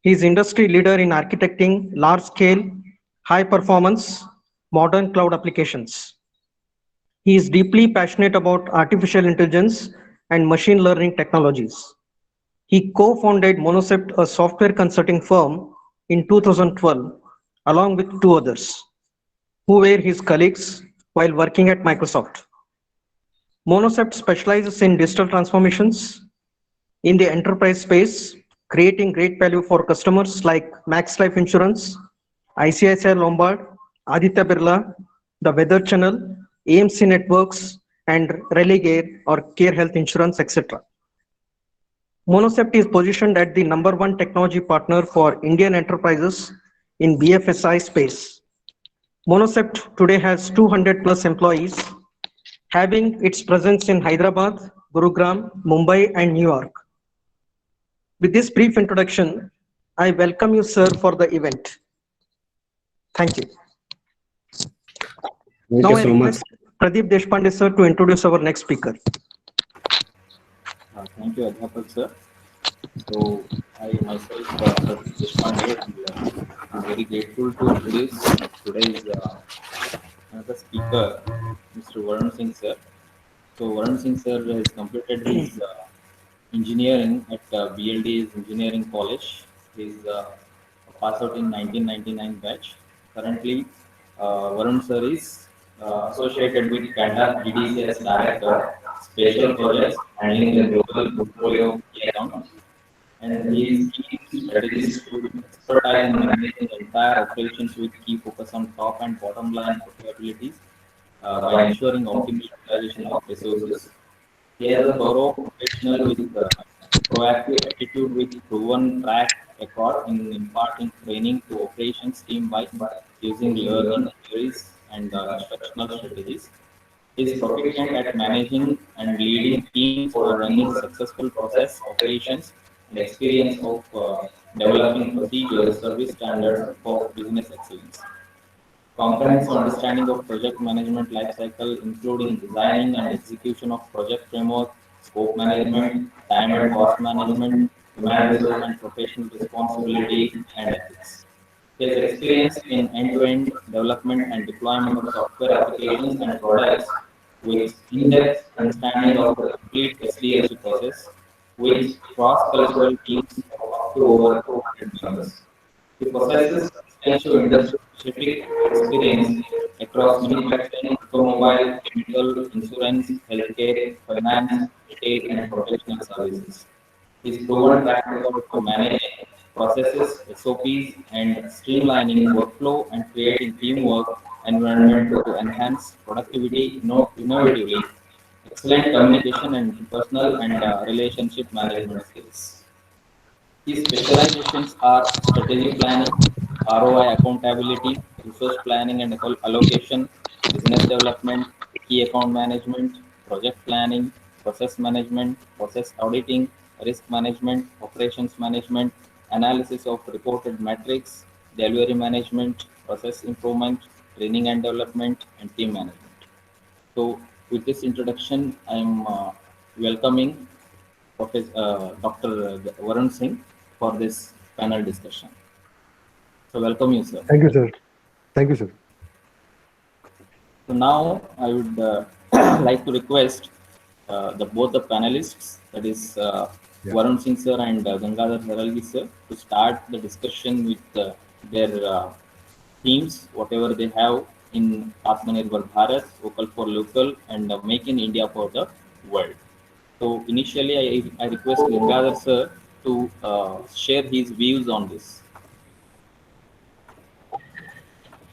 He is industry leader in architecting large-scale, high-performance, modern cloud applications. He is deeply passionate about artificial intelligence and machine learning technologies. He co-founded Monocept, a software consulting firm, in 2012, along with two others, who were his colleagues while working at Microsoft. Monocept specializes in digital transformations in the enterprise space, creating great value for customers like Max Life Insurance, ICICI Lombard, Aditya Birla, The Weather Channel, AMC Networks, and Religare or Care Health Insurance, etc. Monocept is positioned at the number one technology partner for Indian enterprises in BFSI space. Monocept today has 200 plus employees, having its presence in Hyderabad, Gurugram, Mumbai, and New York. With this brief introduction, I welcome you, sir, for the event. Thank you. Thank Now you I so much. request Pradeep Deshpande, sir, to introduce our next speaker. Thank you, Adhyapak sir. So, I myself, Pradeep Deshpande, and I'm very grateful to introduce today's another speaker, Mr. Varun Singh sir. So, Varun Singh sir has completed his engineering at BLD's Engineering College. He's passed out in 1999 batch. Currently, Varun sir is associated with Kantar GDC as director, special projects, handling the global portfolio of key accounts, and his key strategist with expertise in managing entire operations with key focus on top and bottom line profitabilities by ensuring optimal utilization of resources. He has a thorough professional with proactive attitude with proven track record in imparting training to operations team by using learning theories and instructional strategies. He is proficient at managing and leading teams for running successful process operations and experience of developing procedures, service standards for business excellence. Comprehensive understanding of project management lifecycle, including designing and execution of project framework, scope management, time and cost management, human resource and professional responsibilities, and ethics. He has experience in end-to-end development and deployment of software applications and products with in-depth understanding of the complete SDLC process with cross-cultural teams of up to over 200 members. He possesses extensive industry-specific experience across manufacturing, automobile, chemical, insurance, healthcare, finance, retail, and professional services. His proven track record for managing processes, SOPs, and streamlining workflow and creating teamwork environment to enhance productivity innovatively, excellent communication and personal and relationship management skills. His specializations are strategy planning, ROI accountability, resource planning and allocation, business development, key account management, project planning, process management, process auditing, risk management, operations management, analysis of reported metrics, delivery management, process improvement, training and development, and team management. So, with this introduction, I am welcoming Dr. Varun Singh for this panel discussion. So welcome you, sir. Thank you, sir. Thank you, sir. So now I would like to request both the panelists, that is Varun Singh sir and Gangadhar Haralgi sir, to start the discussion with their themes, whatever they have in Atmanirbhar Bharat, Vocal for Local, and Make in India for the World. So initially, I request Gangadhar sir to share his views on this.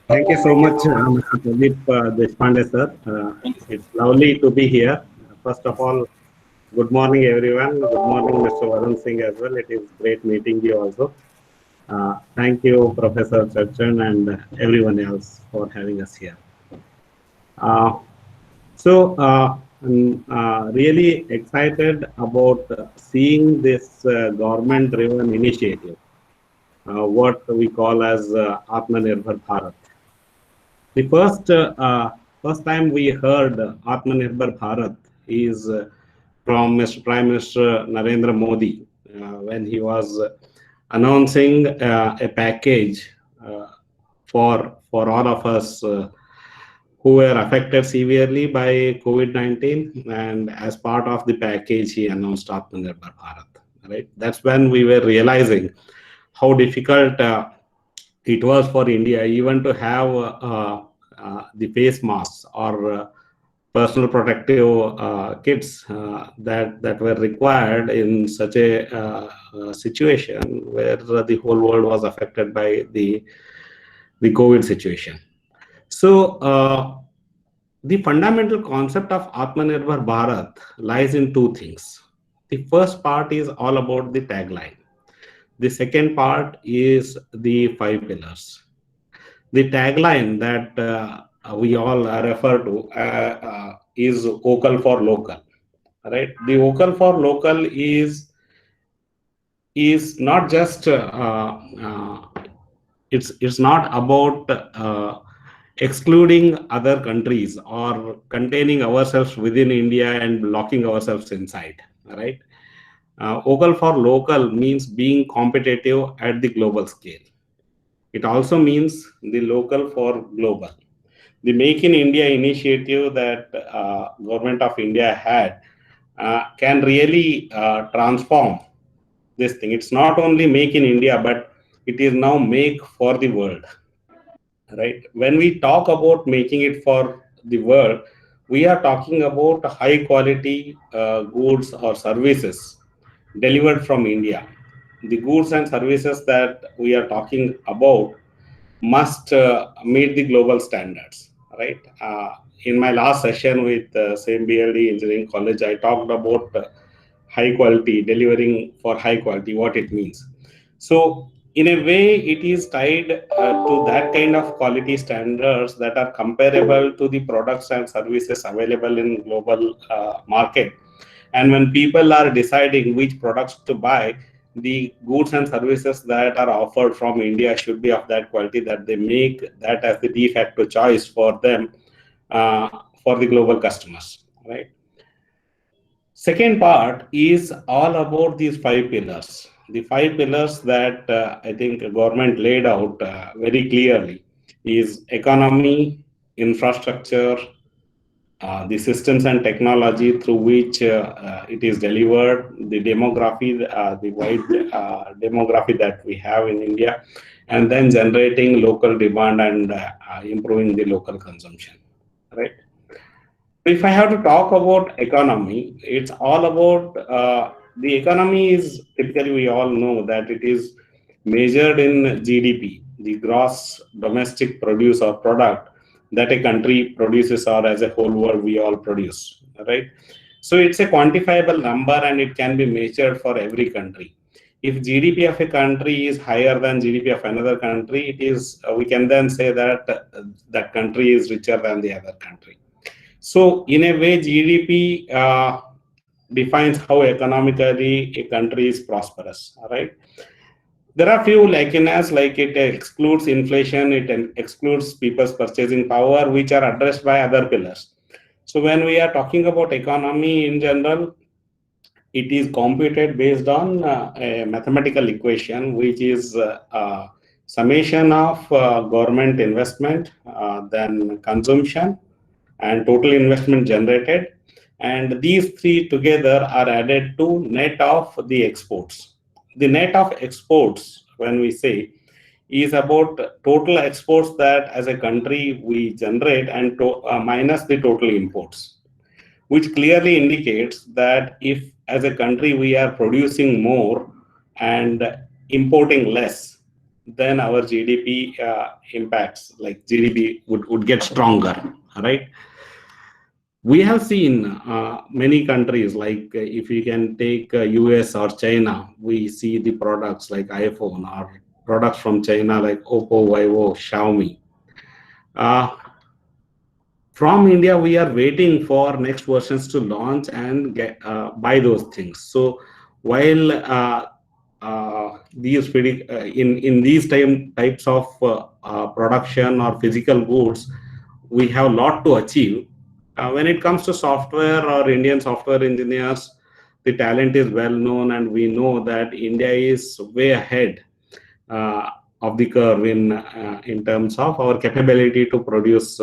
Thank you so much, Mr. Pradeep Deshpande, sir. Thank you, sir. It's lovely to be here. First of all, good morning, everyone. Good morning, Mr. Varun Singh as well. It is great meeting you also. Thank you, Professor Chachan, and everyone else for having us here. I'm really excited about seeing this government-driven initiative, what we call as Atmanirbhar Bharat. The first time we heard Atmanirbhar Bharat is from Mr. Prime Minister Narendra Modi when he was announcing a package for all of us who were affected severely by COVID-19, and as part of the package, he announced Atmanirbhar Bharat. Right, that's when we were realizing how difficult it was for India even to have the face masks or personal protective kits that were required in such a situation where the whole world was affected by the COVID situation. So the fundamental concept of Atmanirbhar Bharat lies in two things. The first part is all about the tagline. The second part is the 5 pillars. The tagline that we all refer to is vocal for local. Right? The vocal for local is not just it's not about excluding other countries or containing ourselves within India and locking ourselves inside. Right? Vocal for local means being competitive at the global scale. It also means the local for global. The Make in India initiative that Government of India had can really transform this thing. It's not only Make in India, but it is now Make for the world. Right? When we talk about making it for the world, we are talking about high quality goods or services delivered from India. The goods and services that we are talking about must meet the global standards, right? In my last session with same BLD Engineering College, I talked about high quality, delivering for high quality, what it means. So in a way, it is tied to that kind of quality standards that are comparable to the products and services available in global market. And when people are deciding which products to buy, the goods and services that are offered from India should be of that quality that they make that as the de facto choice for them for the global customers, right? Second part is all about these 5 pillars. The 5 pillars that I think government laid out very clearly is economy, infrastructure, the systems and technology through which it is delivered, the demography, the wide demography that we have in India, and then generating local demand and improving the local consumption, right? If I have to talk about economy, it's all about the economy is typically, we all know that it is measured in GDP, the gross domestic produce or product that a country produces, or as a whole world we all produce, right? So it's a quantifiable number and it can be measured for every country. If GDP of a country is higher than GDP of another country, it is we can then say that that country is richer than the other country. So in a way, GDP defines how economically a country is prosperous, right? There are few lacunas, like it excludes inflation, it excludes people's purchasing power, which are addressed by other pillars. So when we are talking about economy in general, it is computed based on a mathematical equation, which is summation of government investment, then consumption, and total investment generated. And these three together are added to net of the exports. The net of exports, when we say, is about total exports that as a country we generate and minus the total imports, which clearly indicates that if as a country we are producing more and importing less, then our GDP impacts, like GDP would get stronger, right? We have seen many countries, like if you can take US or China, we see the products like iPhone or products from China like Oppo, Vivo, Xiaomi. From India, we are waiting for next versions to launch and buy those things. So while these in these types of production or physical goods, we have a lot to achieve. When it comes to software or Indian software engineers, the talent is well known, and we know that India is way ahead of the curve in terms of our capability to produce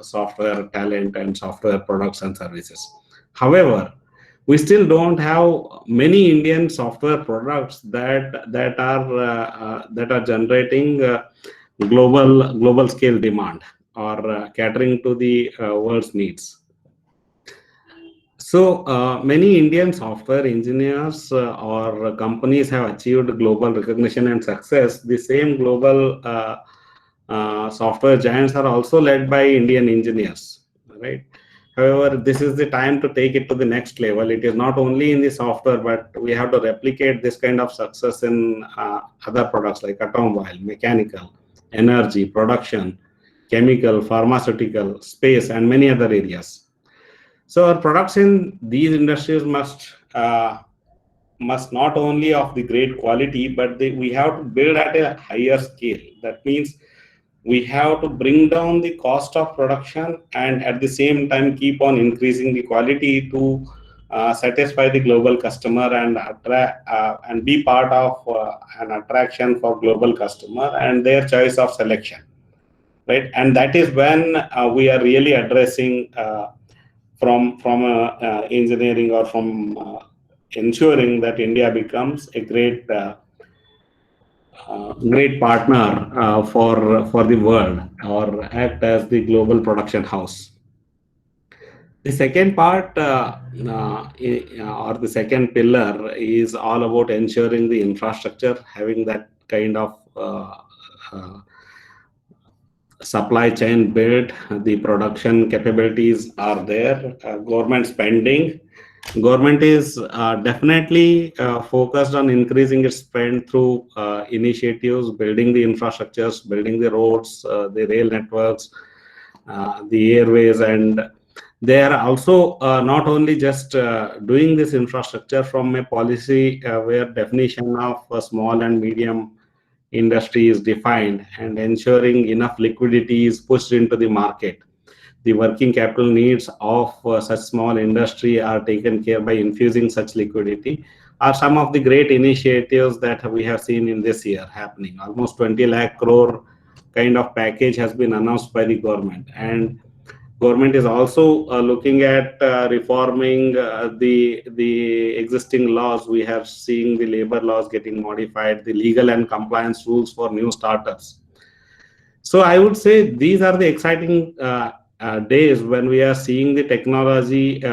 software talent and software products and services. However, we still don't have many Indian software products that are generating global scale demand, or catering to the world's needs. So many Indian software engineers or companies have achieved global recognition and success. The same global software giants are also led by Indian engineers, right? However, this is the time to take it to the next level. It is not only in the software, but we have to replicate this kind of success in other products like automobile, mechanical, energy, production, chemical, pharmaceutical, space, and many other areas. So our products in these industries must not only of the great quality, but we have to build at a higher scale. That means we have to bring down the cost of production and at the same time keep on increasing the quality to satisfy the global customer and attract and be part of an attraction for global customer and their choice of selection, right? And that is when we are really addressing from engineering or from ensuring that India becomes a great partner for the world, or act as the global production house. The second part or the second pillar is all about ensuring the infrastructure, having that kind of supply chain built, the production capabilities are there, government spending. Government is definitely focused on increasing its spend through initiatives, building the infrastructures, building the roads, the rail networks, the airways, and they are also not only just doing this infrastructure from a policy where definition of small and medium industry is defined and ensuring enough liquidity is pushed into the market. The working capital needs of such small industry are taken care by infusing such liquidity, are some of the great initiatives that we have seen in this year happening. Almost 20 lakh crore kind of package has been announced by the government, and government is also looking at reforming the existing laws. We have seen the labor laws getting modified, the legal and compliance rules for new startups. So I would say these are the exciting days when we are seeing the technology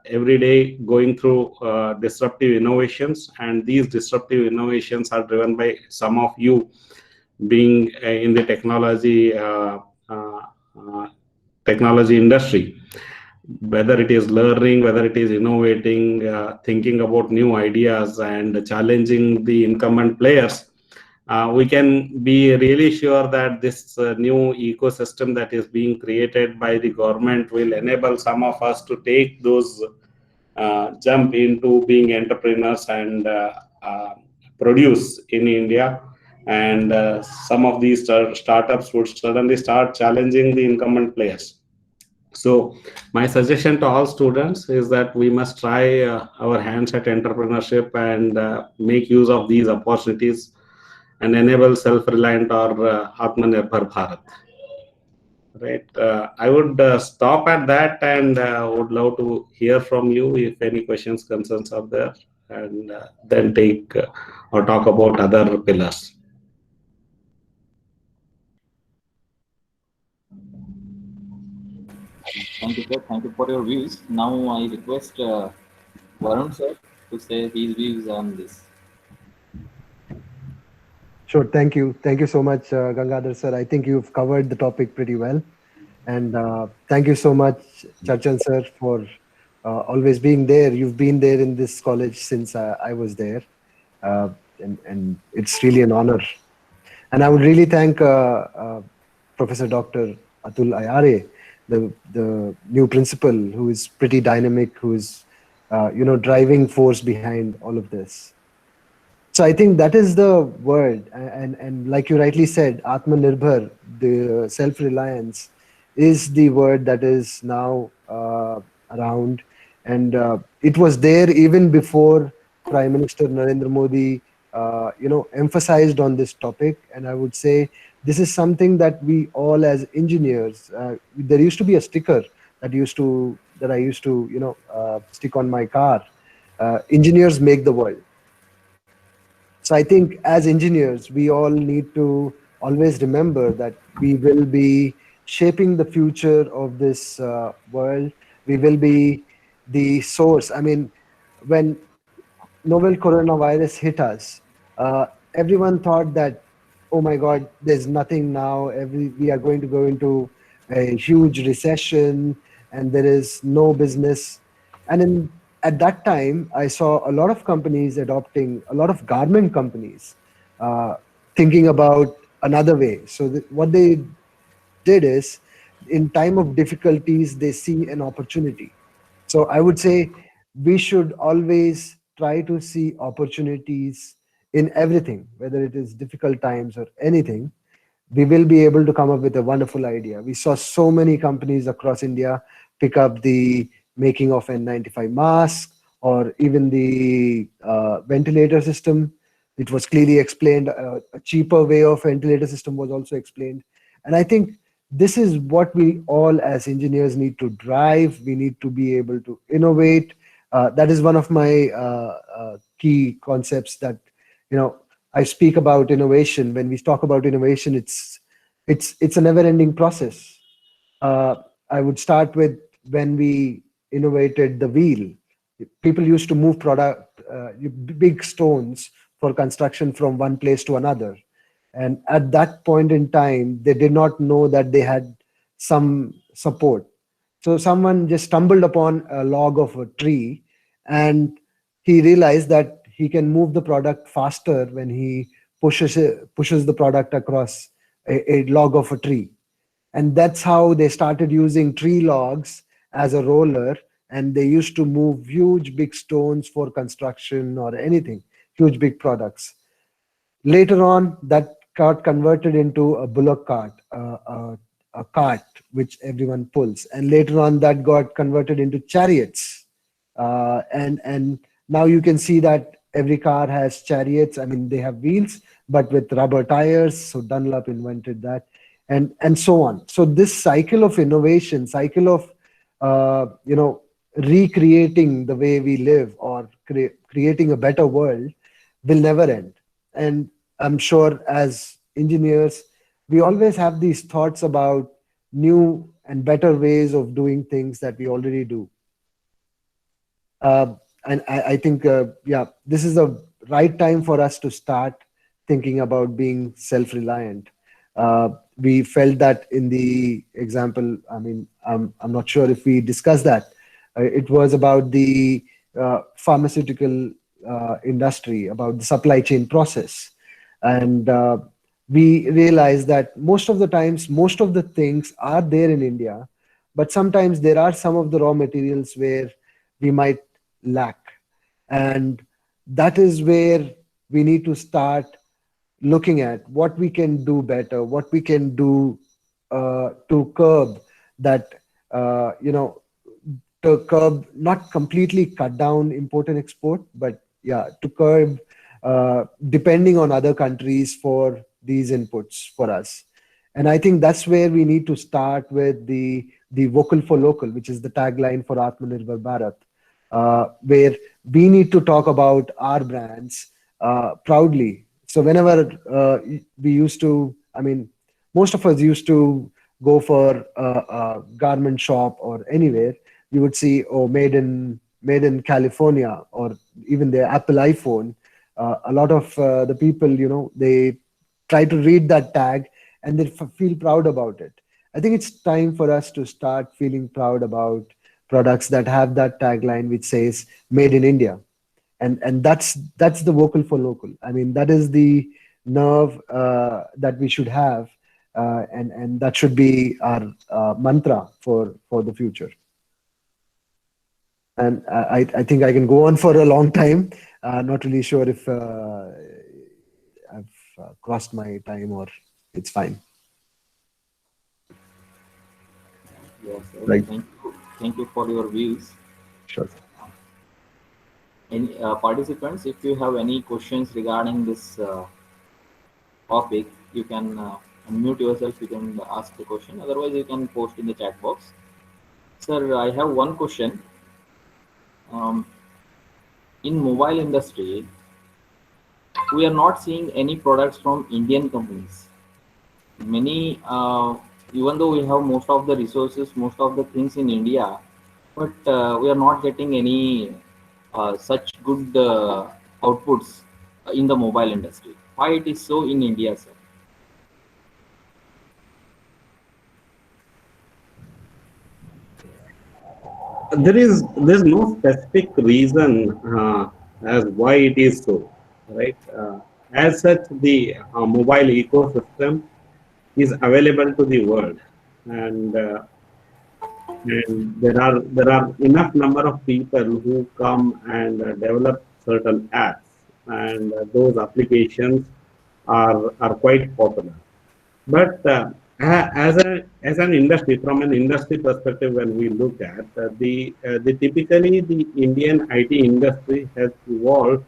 every day going through disruptive innovations, and these disruptive innovations are driven by some of you being in the technology industry, whether it is learning, whether it is innovating, thinking about new ideas and challenging the incumbent players. We can be really sure that this new ecosystem that is being created by the government will enable some of us to take those jump into being entrepreneurs and produce in India. And some of these startups would suddenly start challenging the incumbent players. So my suggestion to all students is that we must try our hands at entrepreneurship and make use of these opportunities and enable self-reliant or Atmanirbhar Bharat. Right. I would stop at that, and would love to hear from you if any questions, concerns are there, and then take or talk about other pillars. Thank you, sir. Thank you for your views. Now I request Varun sir to say his views on this. Sure. Thank you. Thank you so much, Gangadhar sir. I think you've covered the topic pretty well. And thank you so much, Charchan sir, for always being there. You've been there in this college since I was there. And it's really an honor. And I would really thank Professor Dr. Atul Ayare, the new principal, who is pretty dynamic, who is driving force behind all of this. So I think that is the word, and like you rightly said, Atmanirbhar, the self-reliance, is the word that is now around, And it was there even before Prime Minister Narendra Modi, emphasized on this topic. And I would say this is something that we all as engineers, there used to be a sticker that I used to, stick on my car. Engineers make the world. So I think as engineers, we all need to always remember that we will be shaping the future of this world. We will be the source. I mean, when novel coronavirus hit us, uh, everyone thought that, oh my God, there's nothing now. We are going to go into a huge recession, and there is no business. And at that time, I saw a lot of companies adopting, a lot of garment companies uh, thinking about another way. So what they did is, in time of difficulties, they see an opportunity. So I would say we should always try to see opportunities in everything, whether it is difficult times or anything. We will be able to come up with a wonderful idea. We saw so many companies across India pick up the making of N95 mask, or even the ventilator system. It was clearly explained. A cheaper way of ventilator system was also explained. And I think this is what we all as engineers need to drive. We need to be able to innovate. That is one of my key concepts that, you know, I speak about innovation. When we talk about innovation, it's a never-ending process. Uh, I would start with when we innovated the wheel. People used to move big stones for construction from one place to another. And at that point in time, they did not know that they had some support. So someone just stumbled upon a log of a tree, and he realized that he can move the product faster when he pushes the product across a log of a tree. And that's how they started using tree logs as a roller, and they used to move huge big stones for construction or anything, huge big products. Later on, that got converted into a bullock cart, a cart which everyone pulls, and later on that got converted into chariots. And now you can see that every car has chariots. I mean, they have wheels, but with rubber tires. So Dunlop invented that, and so on. So this cycle of innovation, cycle of recreating the way we live, or creating a better world, will never end. And I'm sure as engineers, we always have these thoughts about new and better ways of doing things that we already do. And I think, yeah, this is the right time for us to start thinking about being self-reliant. We felt that in the example. I mean, I'm not sure if we discussed that. It was about the pharmaceutical industry, about the supply chain process. And we realized that most of the times, most of the things are there in India, but sometimes there are some of the raw materials where we might lack. And that is where we need to start looking at what we can do better, what we can do to curb that, to curb, not completely cut down import and export, but yeah, to curb depending on other countries for these inputs for us. And I think that's where we need to start with the vocal for local, which is the tagline for Atmanirbhar Bharat, where we need to talk about our brands proudly. So whenever we used to, I mean, most of us used to go for a garment shop or anywhere, you would see, oh, made in California, or even the Apple iPhone. A lot of the people, they try to read that tag, and they feel proud about it. I think it's time for us to start feeling proud about products that have that tagline which says "Made in India," and that's the vocal for local. I mean, that is the nerve that we should have, and that should be our mantra for the future. And I think I can go on for a long time. Not really sure if I've crossed my time, or it's fine. Yes, Right. thank you for your views. Sure. Any participants, if you have any questions regarding this topic, you can unmute yourself. You can ask the question. Otherwise, you can post in the chat box. Sir, I have one question. In mobile industry, we are not seeing any products from Indian companies. Many, even though we have most of the resources, most of the things in India, but we are not getting any such good outputs in the mobile industry. Why it is so in India, sir? There's no specific reason as why it is so, right? As such, the mobile ecosystem is available to the world, and there are enough number of people who come and develop certain apps, and those applications are quite popular. But as an industry, from an industry perspective, when we look at the typically the Indian IT industry has evolved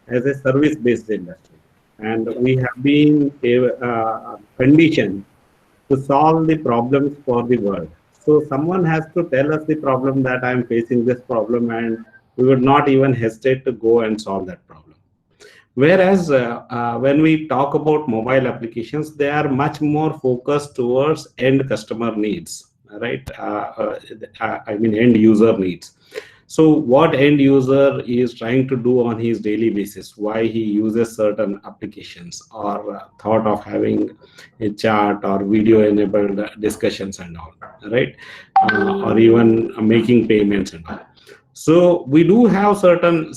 as a service-based industry, and we have been conditioned to solve the problems for the world. So someone has to tell us the problem that I'm facing this problem, and we would not even hesitate to go and solve that problem. Whereas when we talk about mobile applications, they are much more focused towards end customer needs, right? I mean, end user needs. So what end user is trying to do on his daily basis, why he uses certain applications, or thought of having a chat or video enabled discussions and all, right? Or even making payments and all. So we do have certain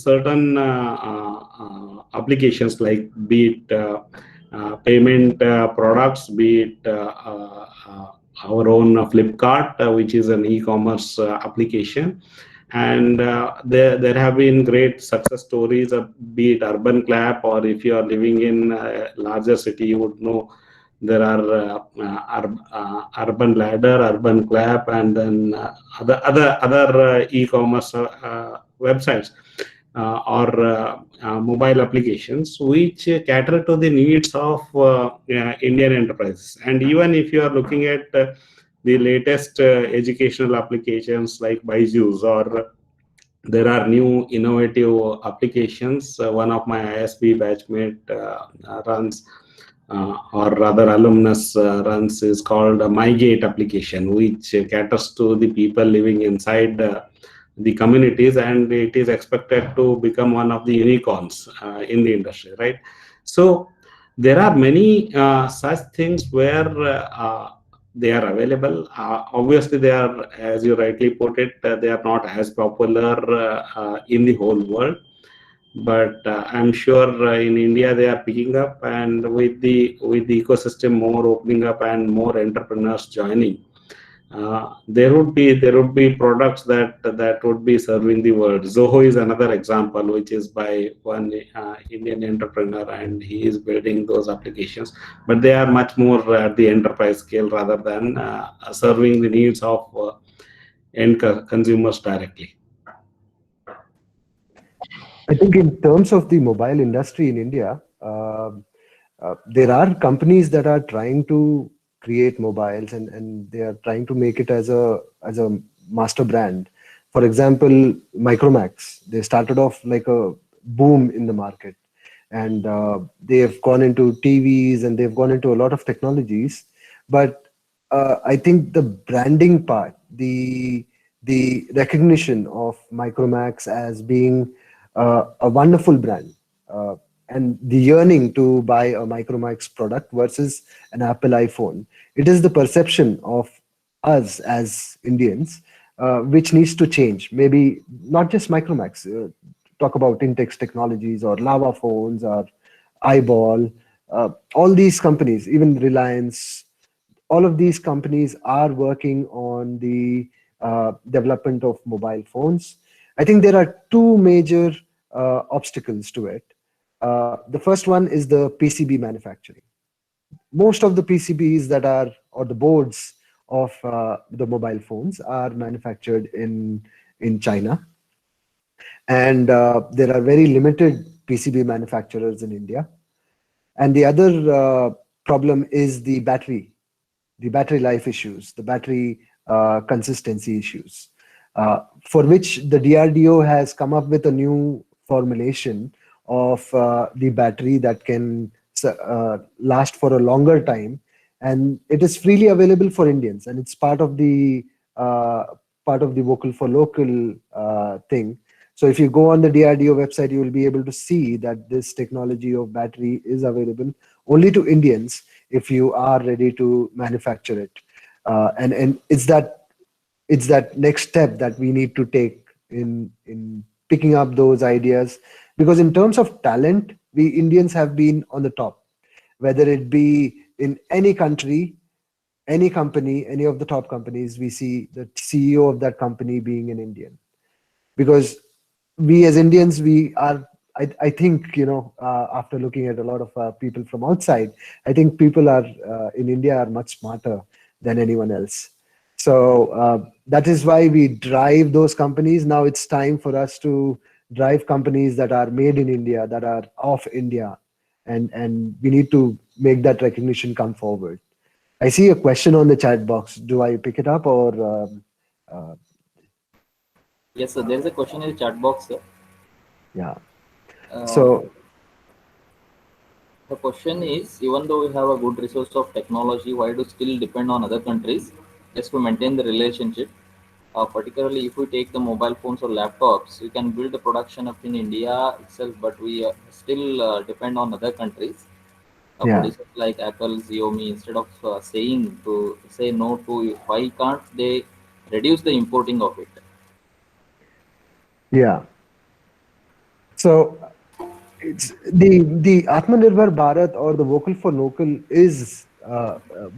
applications, like be it payment products, be it our own Flipkart, which is an e-commerce application. And there have been great success stories, be it Urban Clap, or if you are living in a larger city, you would know there are Urban Ladder, Urban Clap, and then other e-commerce websites or mobile applications which cater to the needs of Indian enterprises. And even if you are looking at the latest educational applications like Byju's, or there are new innovative applications. One of my ISB batchmate runs, or rather alumnus runs, is called a MyGate application, which caters to the people living inside the communities, and it is expected to become one of the unicorns in the industry, right? So there are many such things where they are available. Obviously, they are, as you rightly put it, they are not as popular in the whole world. But I'm sure in India they are picking up, and with the ecosystem more opening up and more entrepreneurs joining, there would be products that would be serving the world. Zoho is another example, which is by one Indian entrepreneur, and he is building those applications. But they are much more at the enterprise scale rather than serving the needs of end consumers directly. I think in terms of the mobile industry in India, there are companies that are trying to create mobiles, and they are trying to make it as a master brand. For example, Micromax, they started off like a boom in the market, and they have gone into TVs, and they've gone into a lot of technologies. But I think the branding part, the recognition of Micromax as being a wonderful brand, and the yearning to buy a Micromax product versus an Apple iPhone, it is the perception of us as Indians which needs to change. Maybe not just Micromax. Talk about Intex Technologies or Lava Phones or Eyeball. All these companies, even Reliance, all of these companies are working on the development of mobile phones. I think there are two major obstacles to it. The first one is the PCB manufacturing. Most of the PCBs that are, or the boards of the mobile phones, are manufactured in China. And there are very limited PCB manufacturers in India. And the other problem is the battery life issues, the battery consistency issues, for which the DRDO has come up with a new formulation of the battery that can last for a longer time, and it is freely available for Indians, and it's uh, part of the vocal for local thing. So if you go on the DRDO website, you will be able to see that this technology of battery is available only to Indians if you are ready to manufacture it. And it's that next step that we need to take in picking up those ideas, because in terms of talent, we Indians have been on the top, whether it be in any country, any company, any of the top companies. We see the CEO of that company being an Indian, because we as Indians, we are, I think, after looking at a lot of people from outside, I think people are in India are much smarter than anyone else. So that is why we drive those companies. Now it's time for us to drive companies that are made in India, that are of India, and we need to make that recognition come forward. I see a question on the chat box. Do I pick it up or? Uh, Yes, sir. There is a question in the chat box, sir. yeah. Uh, So the question is, even though we have a good resource of technology, why do still depend on other countries just to maintain the relationship? Particularly if we take the mobile phones or laptops, we can build the production up in India itself, but we still depend on other countries. yeah, Producers like Apple, Xiaomi, instead of saying to say no to, why can't they reduce the importing of it? yeah. So it's the Atmanirbhar Bharat or the Vocal for Local is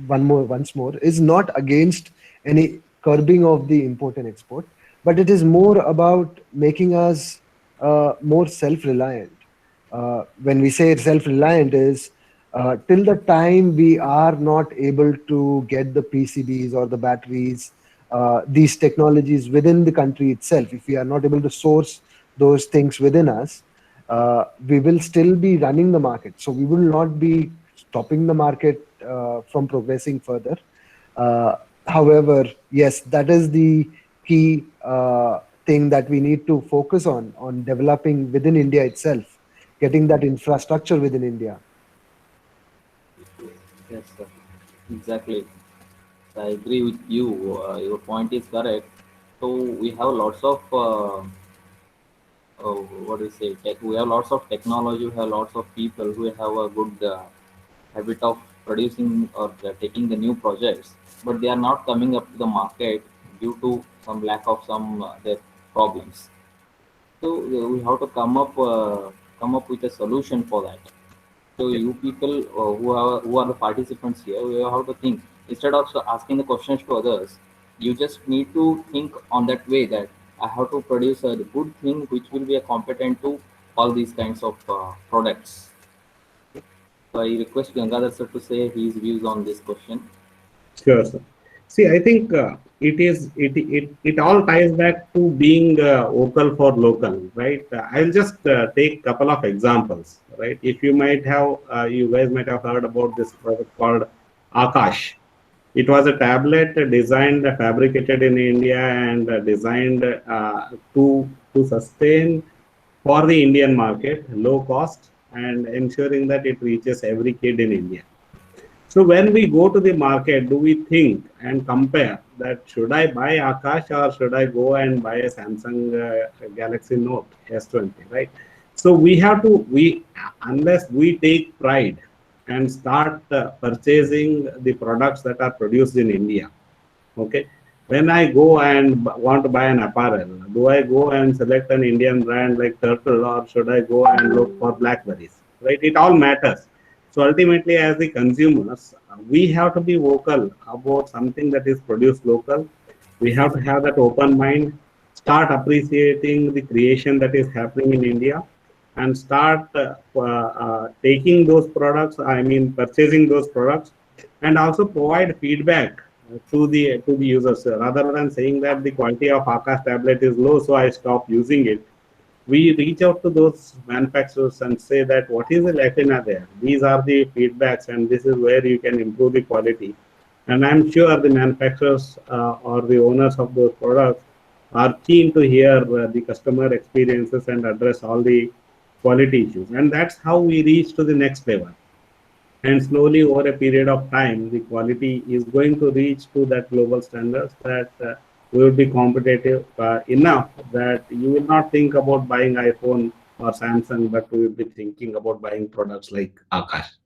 once more is not against any curbing of the import and export, but it is more about making us more self-reliant. When we say self-reliant is till the time we are not able to get the PCBs or the batteries, these technologies within the country itself, if we are not able to source those things within us, we will still be running the market. So we will not be stopping the market from progressing further. However, yes, that is the key thing that we need to focus on developing within India itself, getting that infrastructure within India. Yes, sir. Exactly. I agree with you. Your point is correct. So we have lots of what do you say? We have lots of technology. We have lots of people who have a good habit of producing or taking the new projects, but they are not coming up to the market due to some lack of some their problems. So we have to come up with a solution for that. So you people who are the participants here, you have to think instead of asking the questions to others. You just need to think on that way that I have to produce a good thing which will be a competent to all these kinds of products. So I request Gangadhar sir to say his views on this question. Sure, sir. See, I think it all ties back to being vocal for local, right? I'll just take couple of examples, right? If you might have, you guys might have heard about this product called Akash. It was a tablet designed, fabricated in India, and designed to sustain for the Indian market, low cost, and ensuring that it reaches every kid in India. So when we go to the market, do we think and compare that should I buy Akash or should I go and buy a Samsung Galaxy Note S20, right? So we have to, unless we take pride and start purchasing the products that are produced in India, okay? When I go and want to buy an apparel, do I go and select an Indian brand like Turtle or should I go and look for Blackberries, right? It all matters. So ultimately, as the consumers, we have to be vocal about something that is produced local. We have to have that open mind, start appreciating the creation that is happening in India, and start taking those products, I mean, purchasing those products, and also provide feedback to the users. Rather than saying that the quality of Akash tablet is low, so I stop using it, we reach out to those manufacturers and say that what is the lacuna there? These are the feedbacks, and this is where you can improve the quality. And I'm sure the manufacturers or the owners of those products are keen to hear the customer experiences and address all the quality issues. And that's how we reach to the next level. And slowly over a period of time, the quality is going to reach to that global standards that we will be competitive enough that you will not think about buying iPhone or Samsung, but we will be thinking about buying products like Akash.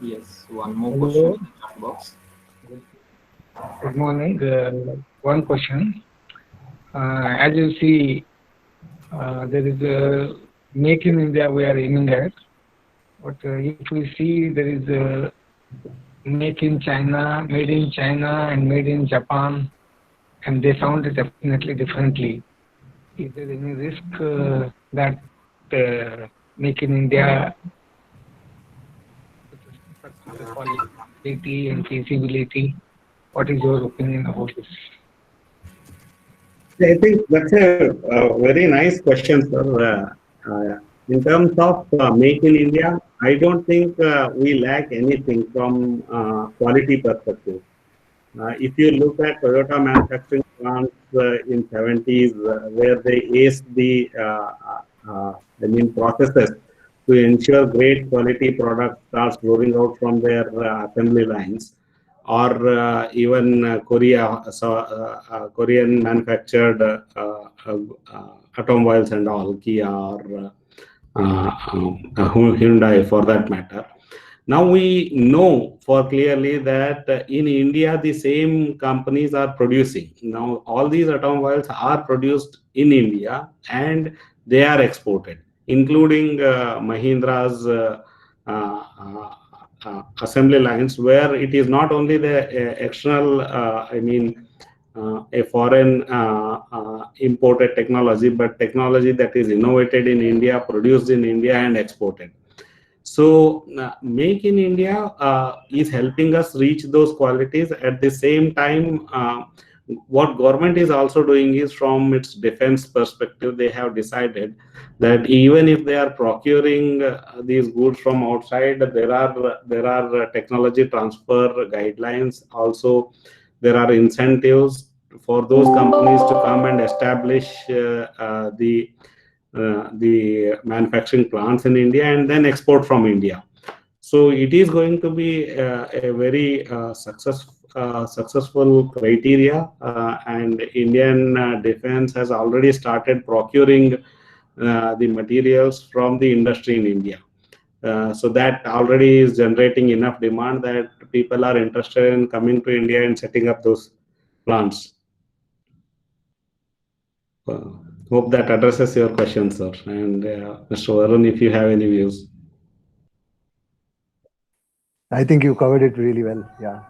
Yes, one more question in the chat box. Good morning. One question. As you see, there is a Make in India we are aiming at. But if we see there is a Make in China, Made in China, and Made in Japan, and they sound it definitely differently. Is there any risk that Make in India quality and feasibility? What is your opinion about this? I think that's a very nice question, sir. In terms of Make in India, I don't think we lack anything from quality perspective. If you look at Toyota manufacturing plants in 70s, where they aced the processes to ensure great quality product starts rolling out from their assembly lines, or even Korean manufactured automobiles and all, Kia or Hyundai for that matter. Now we know for clearly that in India, the same companies are producing. Now all these automobiles are produced in India and they are exported, including Mahindra's assembly lines, where it is not only the external, a foreign imported technology, but technology that is innovated in India, produced in India, and exported. So Make in India is helping us reach those qualities. At the same time, what government is also doing is, from its defense perspective, they have decided that even if they are procuring these goods from outside, there are technology transfer guidelines. Also, there are incentives for those companies to come and establish the manufacturing plants in India and then export from India. So it is going to be a very successful criteria, and Indian defense has already started procuring the materials from the industry in India. So that already is generating enough demand that people are interested in coming to India and setting up those plants. Hope that addresses your question, sir. And Mr. Varun, if you have any views. I think you covered it really well. Yeah.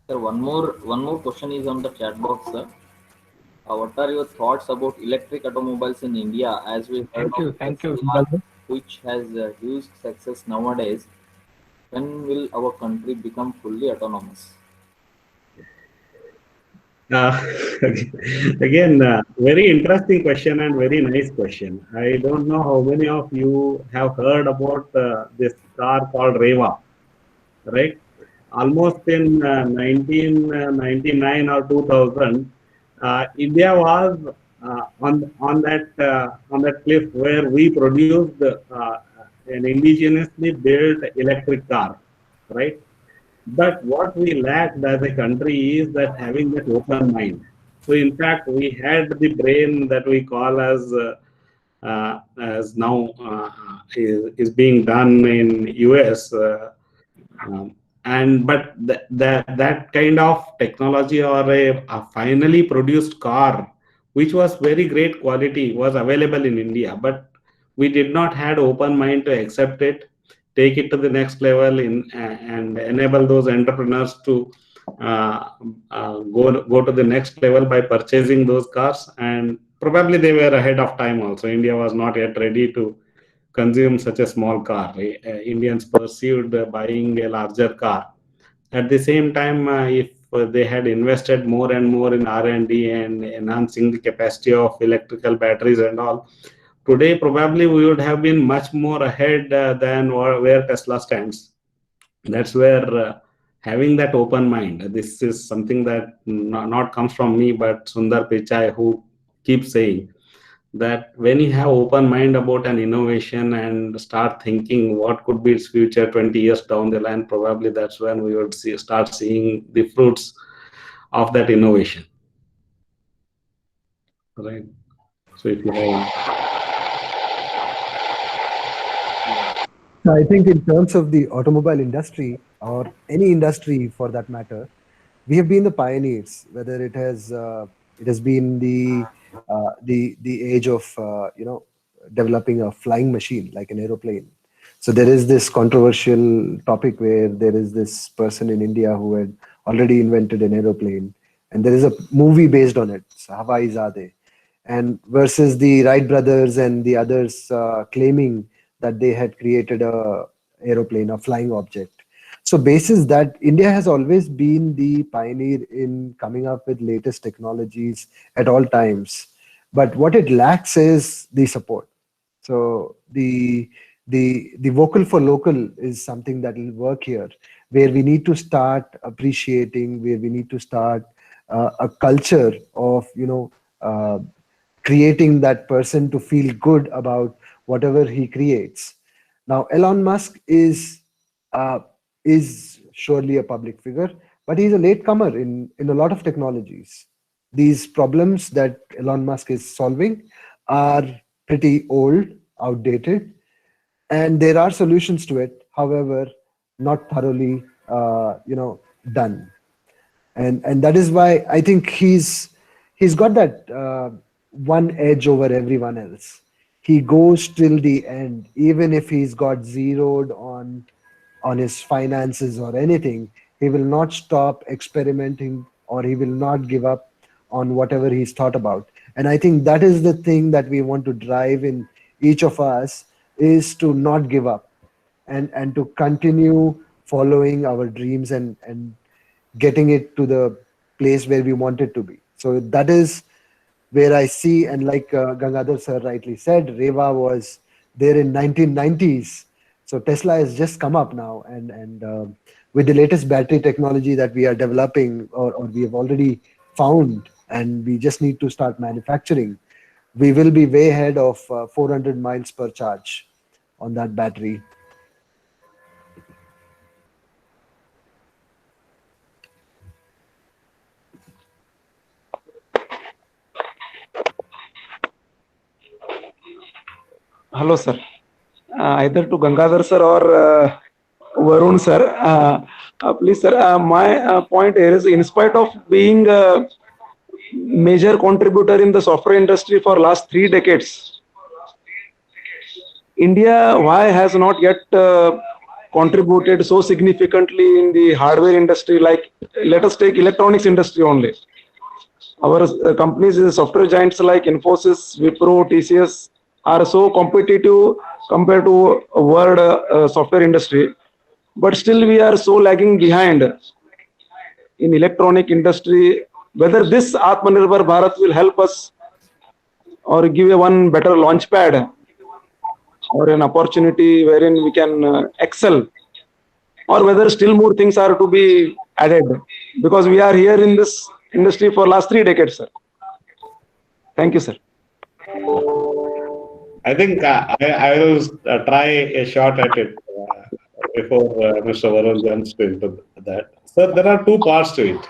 Sir, one more question is on the chat box, sir. What are your thoughts about electric automobiles in India, as we Thank you. Tesla, which has huge success nowadays? When will our country become fully autonomous? Again, very interesting question and very nice question. I don't know how many of you have heard about this car called Reva, right? Almost in 1999 or 2000, India was on that cliff where we produced an indigenously built electric car, right? But what we lacked as a country is that having that open mind. So in fact, we had the brain that we call as now is being done in US, but that kind of technology, or a finally produced car, which was very great quality, was available in India, but we did not had open mind to accept it, take it to the next level and enable those entrepreneurs to go to the next level by purchasing those cars. And probably they were ahead of time also. India was not yet ready to consume such a small car. Indians perceived buying a larger car At the same time, if they had invested more and more in R&D and enhancing the capacity of electrical batteries and all, today probably we would have been much more ahead than where Tesla stands. That's where having that open mind, this is something that not comes from me, but Sundar Pichai, who keeps saying that when you have open mind about an innovation and start thinking what could be its future 20 years down the line, probably that's when we would start seeing the fruits of that innovation. Right. So if you have... I think in terms of the automobile industry, or any industry for that matter, we have been the pioneers. Whether it has been the age of developing a flying machine like an aeroplane. So there is this controversial topic where there is this person in India who had already invented an aeroplane, and there is a movie based on it, Hawai-Zade, and versus the Wright brothers and the others claiming that they had created a aeroplane, a flying object. So basis that India has always been the pioneer in coming up with latest technologies at all times. But what it lacks is the support. So the vocal for local is something that will work here, where we need to start appreciating, where we need to start a culture of creating that person to feel good about whatever he creates. Now, Elon Musk is surely a public figure, but he's a latecomer in a lot of technologies. These problems that Elon Musk is solving are pretty old, outdated, and there are solutions to it. However, not thoroughly, done. And that is why I think he's got that one edge over everyone else. He goes till the end, even if he's got zeroed on his finances or anything. He will not stop experimenting, or he will not give up on whatever he's thought about. And I think that is the thing that we want to drive in each of us, is to not give up and to continue following our dreams and getting it to the place where we want it to be. So that is where I see, and like Gangadhar sir rightly said, Reva was there in 1990s. So Tesla has just come up now, and with the latest battery technology that we are developing, or we have already found, and we just need to start manufacturing, we will be way ahead of 400 miles per charge on that battery. Hello, sir. Either to Gangadhar sir or Varun sir. Please, sir, my point here is, in spite of being a major contributor in the software industry for last 3 decades, India, why has not yet contributed so significantly in the hardware industry? Like, let us take electronics industry only. Our companies, software giants like Infosys, Wipro, TCS, are so competitive compared to world software industry, but still we are so lagging behind in electronic industry. Whether this Atmanirbhar Bharat will help us or give one better launch pad or an opportunity wherein we can excel, or whether still more things are to be added, because we are here in this industry for last 3 decades, sir. Thank you, sir. I think I will try a shot at it before Mr. Varun jumps into that. So there are 2 parts to it.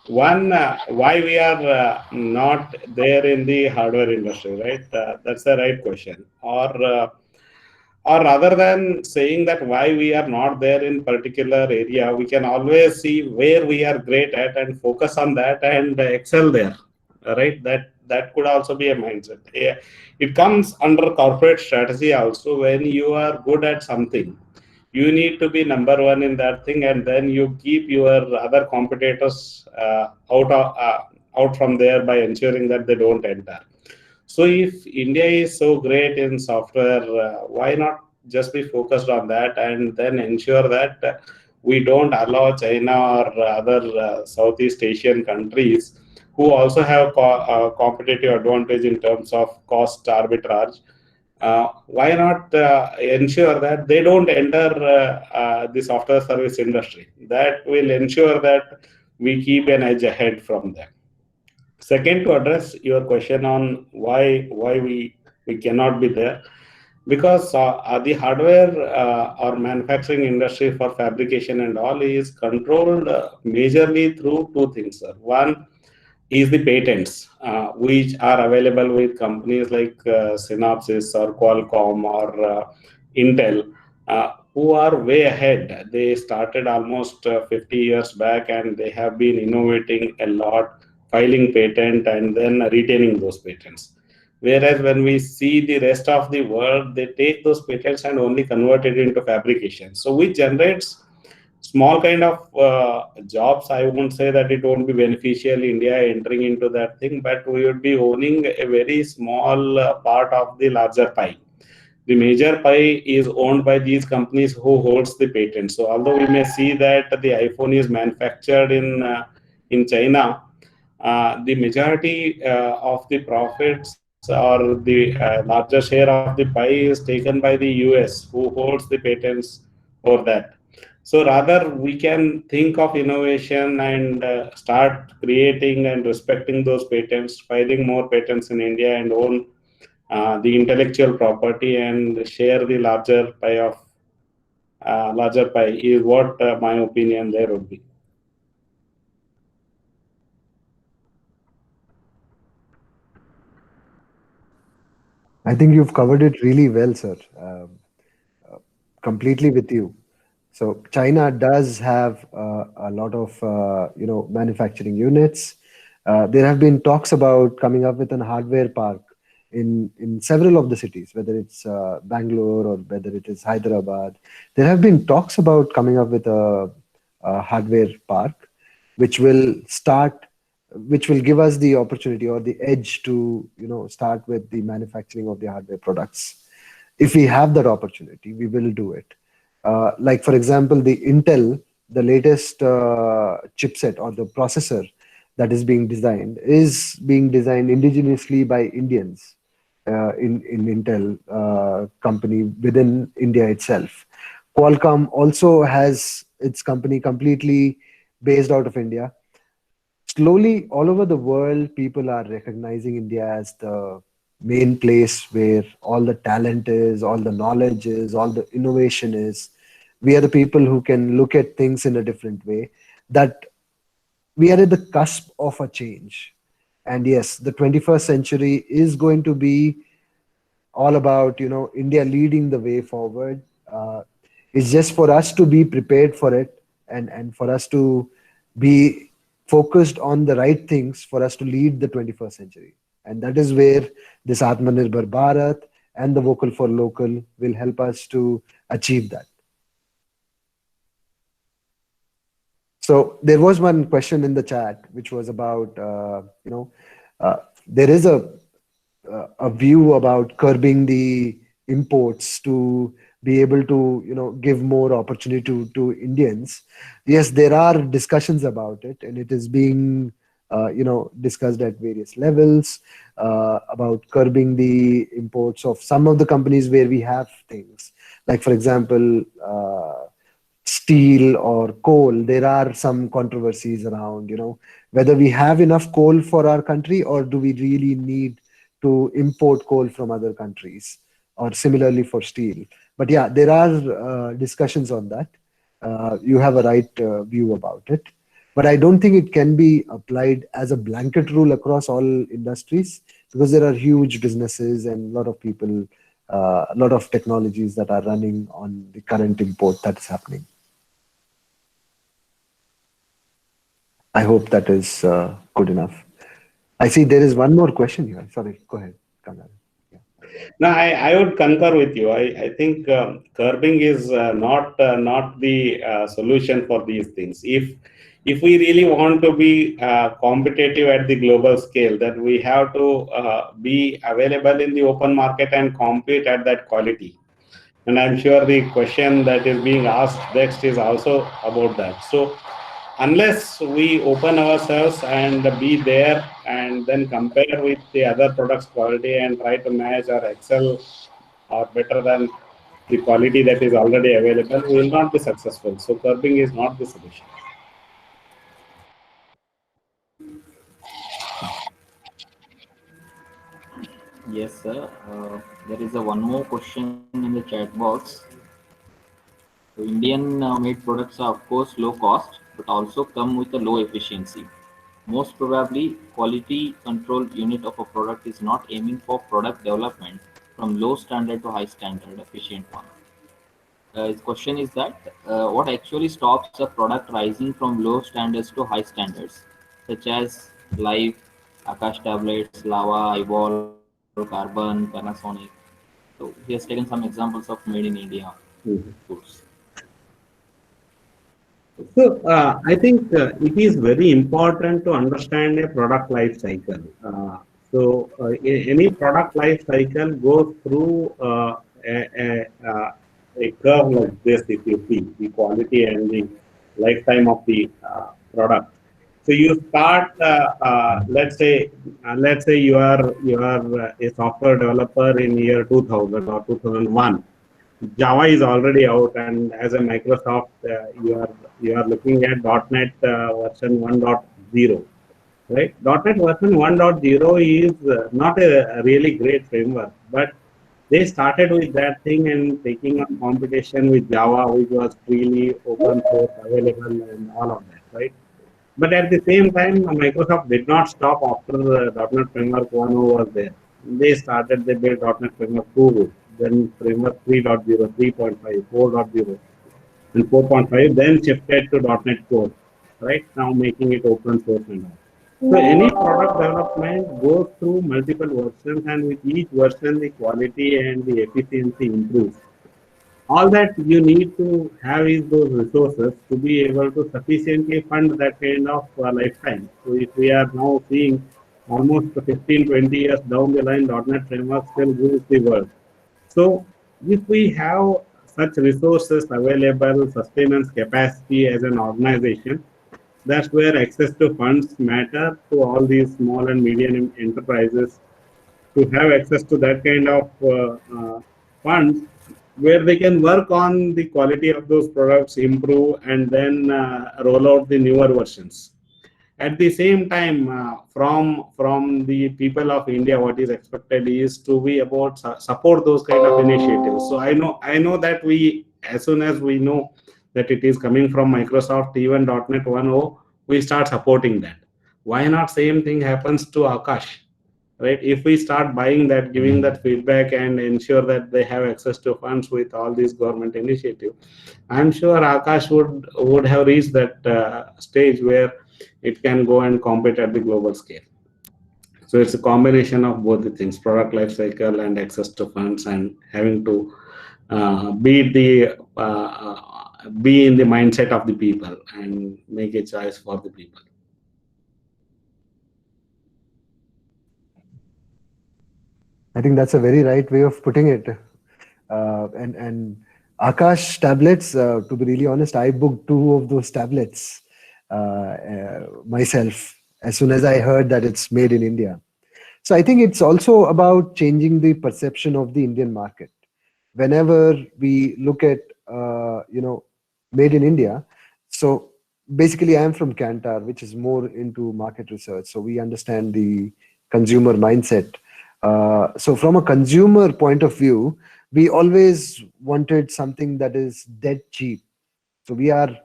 One, why we are not there in the hardware industry, right? That's the right question. Or rather than saying that why we are not there in particular area, we can always see where we are great at and focus on that and excel there, right? That could also be a mindset. Yeah. It comes under corporate strategy also. When you are good at something, you need to be number 1 in that thing, and then you keep your other competitors out from there by ensuring that they don't enter. So if India is so great in software, why not just be focused on that and then ensure that we don't allow China or other Southeast Asian countries who also have competitive advantage in terms of cost arbitrage. Why not ensure that they don't enter the software service industry? That will ensure that we keep an edge ahead from them. Second, to address your question on why we cannot be there, because the hardware or manufacturing industry for fabrication and all is controlled majorly through two things, sir. One is the patents, which are available with companies like Synopsys or Qualcomm or Intel, who are way ahead. They started almost 50 years back, and they have been innovating a lot, filing patent and then retaining those patents. Whereas when we see the rest of the world, they take those patents and only convert it into fabrication. So which generates small kind of jobs. I won't say that it won't be beneficial India entering into that thing, but we would be owning a very small part of the larger pie. The major pie is owned by these companies who holds the patent. So although we may see that the iPhone is manufactured in China, the majority of the profits or the larger share of the pie is taken by the US, who holds the patents for that. So rather, we can think of innovation and start creating and respecting those patents, filing more patents in India, and own the intellectual property and share the larger pie is what my opinion there would be. I think you've covered it really well, sir. Completely with you. So China does have a lot of manufacturing units. There have been talks about coming up with an hardware park in several of the cities, whether it's Bangalore or whether it is Hyderabad. There have been talks about coming up with a hardware park, which will give us the opportunity or the edge to start with the manufacturing of the hardware products. If we have that opportunity, we will do it. Like for example, the Intel, the latest chipset or the processor that is being designed indigenously by Indians in Intel company within India itself. Qualcomm also has its company completely based out of India. Slowly, all over the world, people are recognizing India as the main place where all the talent is, all the knowledge is, all the innovation is. We are the people who can look at things in a different way. That we are at the cusp of a change. And yes, the 21st century is going to be all about, India leading the way forward. It's just for us to be prepared for it and for us to be focused on the right things for us to lead the 21st century. And that is where this Atmanirbhar Bharat and the Vocal for Local will help us to achieve that. So there was one question in the chat, which was about, there is a view about curbing the imports to be able to, give more opportunity to Indians. Yes, there are discussions about it, and it is being, discussed at various levels about curbing the imports of some of the companies where we have things. Like, for example, steel or coal. There are some controversies around, whether we have enough coal for our country or do we really need to import coal from other countries, or similarly for steel. But yeah, there are discussions on that. You have a right view about it. But I don't think it can be applied as a blanket rule across all industries, because there are huge businesses and a lot of people, a lot of technologies that are running on the current import that is happening. I hope that is good enough. I see there is one more question here. Sorry, go ahead, Kangal. No, I would concur with you. I think curbing is not the solution for these things. If we really want to be competitive at the global scale, then we have to be available in the open market and compete at that quality. And I'm sure the question that is being asked next is also about that. So unless we open ourselves and be there and then compare with the other products quality and try to match or excel or better than the quality that is already available, we will not be successful. So curbing is not the solution. Yes, sir. There is a one more question in the chat box. So Indian made products are of course low cost, but also come with a low efficiency. Most probably, quality control unit of a product is not aiming for product development from low standard to high standard efficient one. His question is that what actually stops a product rising from low standards to high standards, such as Life, Akash tablets, Lava, Eyeball, Carbon, Panasonic. So he has taken some examples of made in India goods. So I think it is very important to understand a product life cycle. Any product life cycle goes through a curve like this. If you see the quality and the lifetime of the product. So you start, let's say you are a software developer in year 2000 or 2001. Java is already out, and as a Microsoft, you are looking at .NET version 1.0, right? .NET version 1.0 is not a really great framework, but they started with that thing and taking on competition with Java, which was freely open source available and all of that, right? But at the same time, Microsoft did not stop after .NET Framework 1.0 was there. They built .NET Framework 2, then Framework 3.0, 3.5, 4.0, and 4.5, then shifted to .NET Core, right? Now making it open source and all. So any product development goes through multiple versions, and with each version, the quality and the efficiency improves. All that you need to have is those resources to be able to sufficiently fund that kind of lifetime. So if we are now seeing almost 15, 20 years down the line, .NET Framework still rules the world. So if we have such resources available, sustenance capacity as an organization, that's where access to funds matter to all these small and medium enterprises to have access to that kind of funds where they can work on the quality of those products, improve, and then roll out the newer versions. At the same time, from the people of India, what is expected is to be about support those kind of initiatives. So I know that as soon as we know that it is coming from Microsoft, even .NET 1.0, we start supporting that. Why not same thing happens to Akash? Right? If we start buying that, giving that feedback, and ensure that they have access to funds with all these government initiatives, I'm sure Akash would have reached that stage where it can go and compete at the global scale. So it's a combination of both the things: product life cycle and access to funds, and having to be in the mindset of the people and make a choice for the people. I think that's a very right way of putting it. And Akash tablets, to be really honest, I booked 2 of those tablets myself as soon as I heard that it's made in India. So I think it's also about changing the perception of the Indian market. Whenever we look at, made in India, so basically I'm from Kantar, which is more into market research. So we understand the consumer mindset. So from a consumer point of view, we always wanted something that is dead cheap. So we are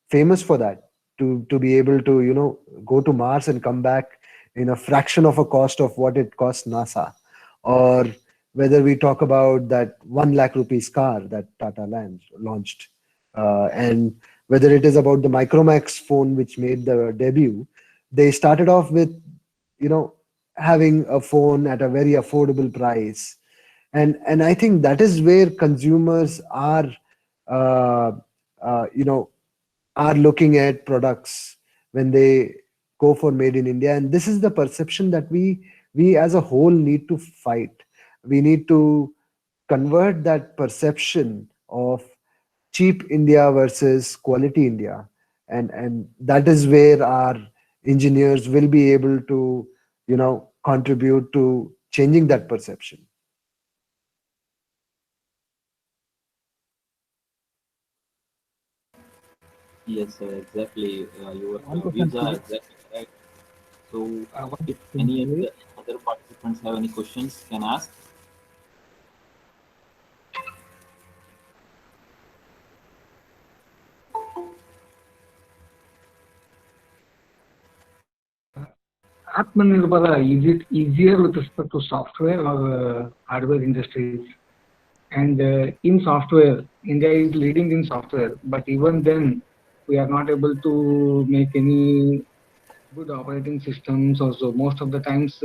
famous for that, to be able to, go to Mars and come back in a fraction of a cost of what it cost NASA. Or whether we talk about that 1 lakh rupees car that Tata launched, and whether it is about the Micromax phone, which made the debut, they started off with, having a phone at a very affordable price. And I think that is where consumers are, are looking at products when they go for made in India. And this is the perception that we as a whole need to fight. We need to convert that perception of cheap India versus quality India. And that is where our engineers will be able to, contribute to changing that perception. Yes, sir, exactly. Your One question, views are please. exactly correct. So, One if question, any of please. the other participants have any questions, can ask. Atmanirbhar, is it easier with respect to software or hardware industries? And in software, India is leading in software, but even then, we are not able to make any good operating systems. Also, most of the times,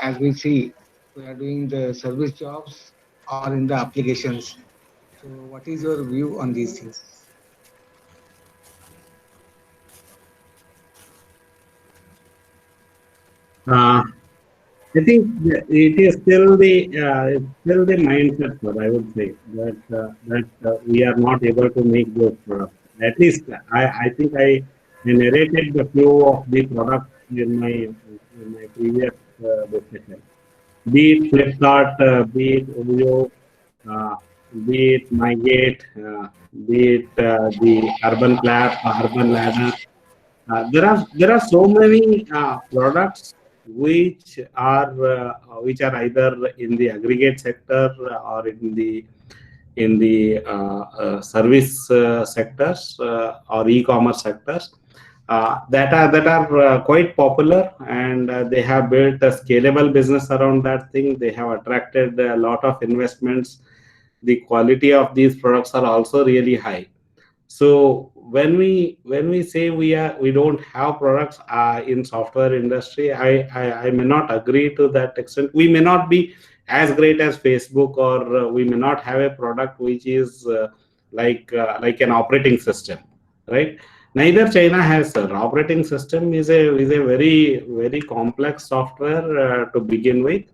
as we see, we are doing the service jobs or in the applications. So, what is your view on these things? I think it is still the mindset, sir, I would say that we are not able to make those products. At least I think I narrated the few of the products in my previous discussion. Be it Flipkart, be it Odeo, uh, be it MyGate, be it the Urban Clap, Urban Ladder. There are so many products which are either in the aggregate sector or in the service sectors or e-commerce sectors that are quite popular, and they have built a scalable business around that thing. They have attracted a lot of investments. The quality of these products are also really high. So when we say we don't have products in software industry, I may not agree to that extent. We may not be as great as Facebook, or we may not have a product which is like an operating system, right? Neither China has an operating system. Is a very complex software to begin with.